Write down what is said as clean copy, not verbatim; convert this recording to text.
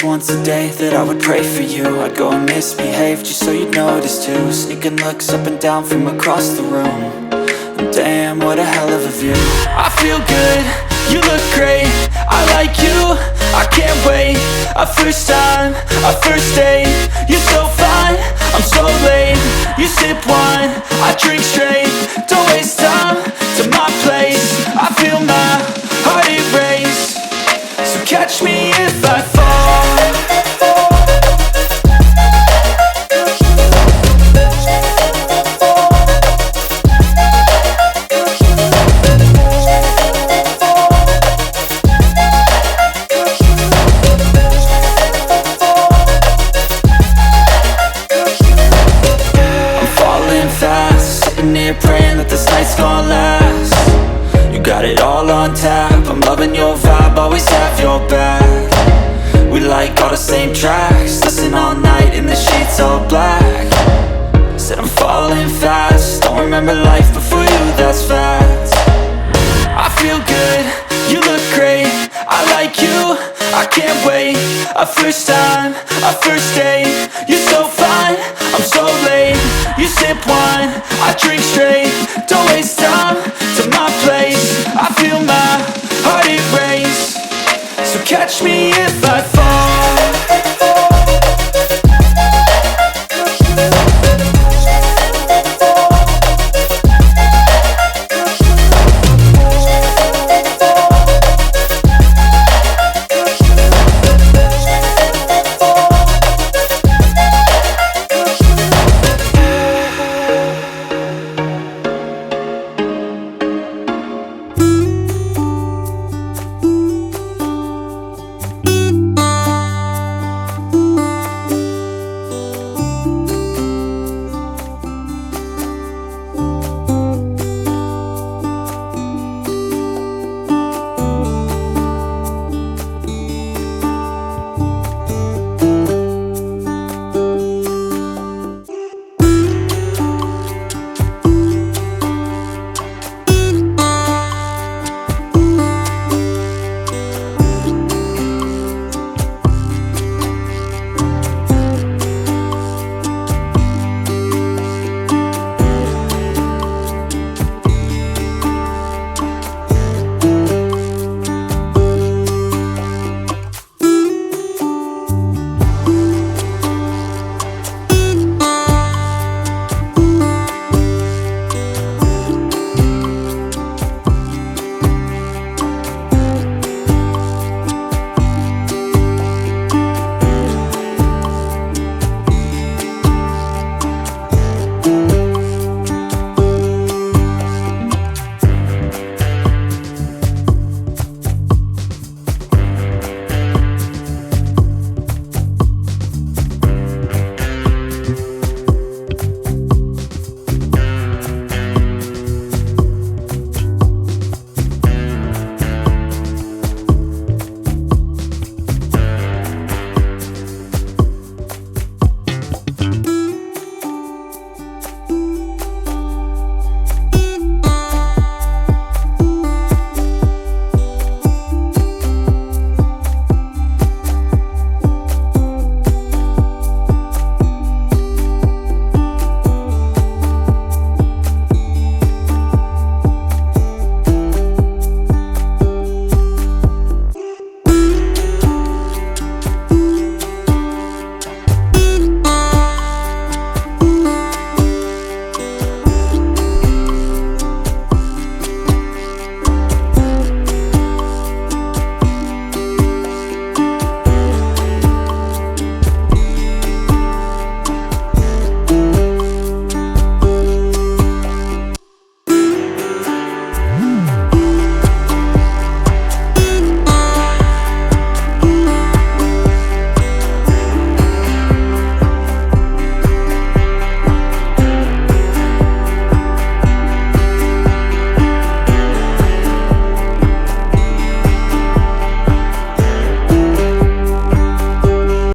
promised once a day that I would pray for you. I'd go and misbehave just so you'd notice too. Sneaking looks up and down from across the room. And damn, what a hell of a view. I feel good, you look great, I like you, I can't wait. A first time, a first date. You're so fine, I'm so late. You sip wine, I drink straight. Don't waste time to my place. I feel my heart erase. So catch me if I fall. Praying that this night's gonna last. You got it all on tap, I'm loving your vibe, always have your back. We like all the same tracks, listen all night in the sheets all black. Said I'm falling fast, don't remember life before you, that's fact. I feel good, you look great, I like you, I can't wait. A first time, a first date. You're so fine, I'm so late. You sip wine, I drink straight. Don't waste time to my place. I feel my heart erase. So catch me if I fall.